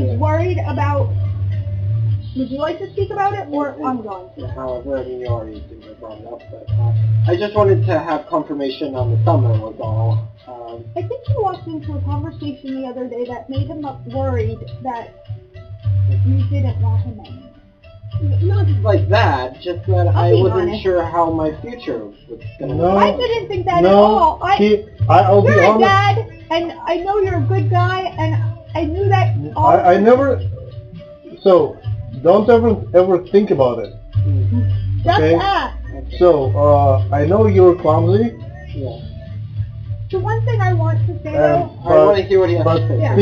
is worried about. Would you like to speak about it, or I'm going to? However, I mean, you already brought it up, but I just wanted to have confirmation on the summer was all. I think he walked into a conversation the other day that made him worried that you didn't want him in. Not like that, just that I be wasn't honest. sure how my future was going to No. I didn't think that at all. I'll be You're a honest. dad, and I know you're a good guy, and I knew that all I never. So don't ever think about it. Just Okay. ask. So I know you're clumsy, Yeah. The one thing I want to say and though, I want to hear what he has but to say. Yeah.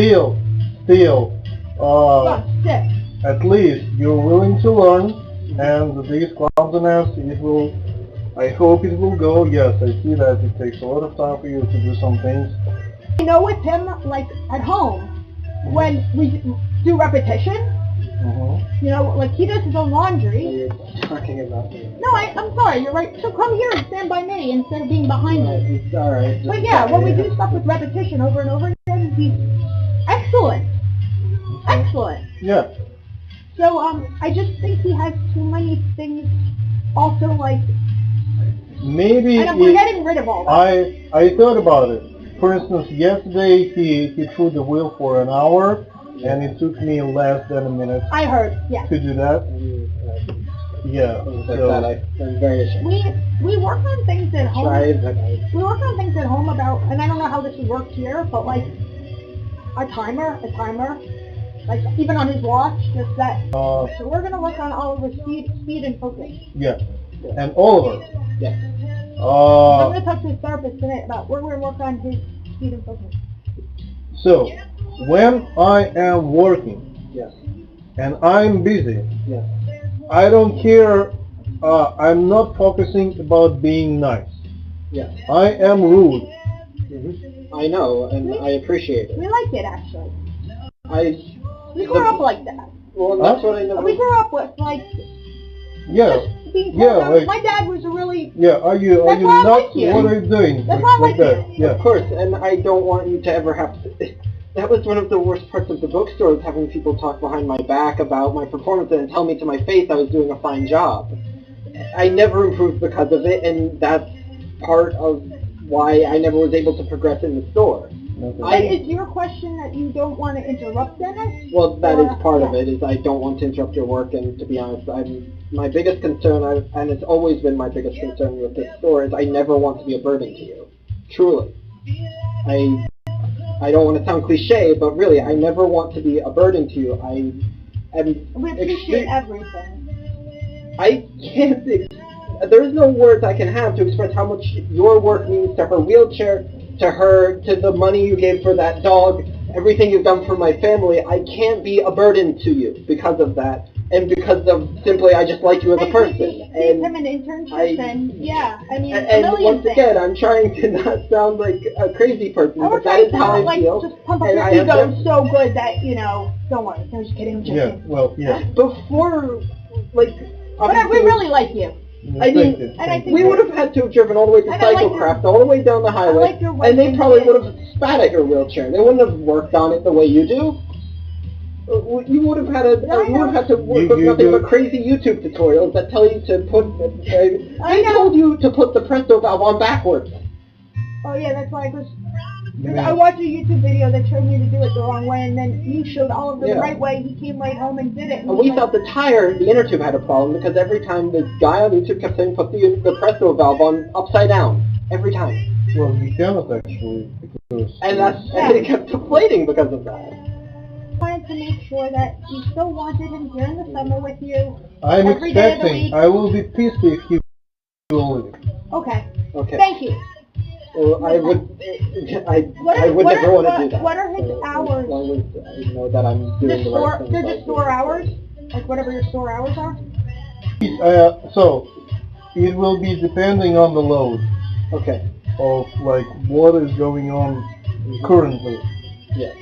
still, fuck, sick. at least you're willing to learn, and this clumsiness, it will. I hope it will go. Yes, I see that it takes a lot of time for you to do some things. I know with him, like at home, when we do repetition, you know, like he does his own laundry. You're talking about me. No, I'm sorry, you're right. So come here and stand by me instead of being behind me. It's alright. But yeah, when we do stuff with repetition over and over again, he's excellent. Excellent. Yeah. So, I just think he has too many things also, like, Maybe and we're getting rid of all that. I thought about it. For instance, yesterday he threw the wheel for an hour, and it took me less than a minute I heard, yeah. to do that. Yeah. I'm So very ashamed. We work on things at home. Tried, but We work on things at home about, and I don't know how this would work here, but like, a timer, like even on his watch, just that. So we're gonna work on all of his speed and focus. yeah, and Oliver. yeah. I'm gonna talk to his therapist tonight about we're gonna work on his speed and focus. So when I am working Yes. and I'm busy, Yes. I don't care. I'm not focusing about being nice. Yes. I am rude. I know, and I appreciate it. We like it actually. We grew up like that. Well, that's what I know. We grew up with like Yeah. just being told Yeah, that. like- My dad was a really Yeah. Are you That's why I not? like you. What are you doing? That's why I like that? you. Yeah. Of course, and I don't want you to ever have to... That was one of the worst parts of the bookstore, was having people talk behind my back about my performance and tell me to my face I was doing a fine job. I never improved because of it, and that's part of why I never was able to progress in the store. Okay. Is your question that you don't want to interrupt Dennis? Well, that is part of yeah. it, is I don't want to interrupt your work, and to be honest, my biggest concern, and it's always been my biggest concern with this store, is I never want to be a burden to you. Truly. I don't want to sound cliche, but really, I never want to be a burden to you. We appreciate everything. I can't, there's no words I can have to express how much your work means to her wheelchair, to her, to the money you gave for that dog, everything you've done for my family. I can't be a burden to you because of that, and because of simply I just like you as a person. Give him an internship, and yeah, I mean, a And million once things. again, I'm trying to not sound like a crazy person, I but was that trying is to how I like feel. just pump up and your I have ego never- so good that you know. Don't worry, I'm just kidding. I'm just Yeah. kidding. Well, yeah. Before, like, But we obviously- really like you. I mean, Thank you, and I thank think we would have had to have driven all the way to And I like Cyclecraft, all the way down the highway, like your wife and they and probably kid. would have spat at your wheelchair. They wouldn't have worked on it the way you do. You would have had to work with You nothing do- but crazy YouTube tutorials that tell you to put. I They know. told you to put the Presto valve on backwards. Oh yeah, that's why I was. Yeah. I watched a YouTube video that showed me to do it the wrong way, and then you showed Oliver Yeah. the right way. He came right home and did it. And we thought the tire, the inner tube had a problem because every time the guy on YouTube kept saying put the Presto valve on upside down. Every time. Well, you cannot actually, because And and it kept deflating because of that. wanted to make sure that you still wanted him here in the summer with you. I'm every day of the expecting. week. I will be pissed if he will leave. Okay. Okay. Thank you. Well, I would What I are- would what never are- want to what- do that. what are his hours? As long as I know that I'm doing the right thing. They're just store hours? Like whatever your store hours are? So it will be depending on the load Okay. of like what is going on currently. Yes.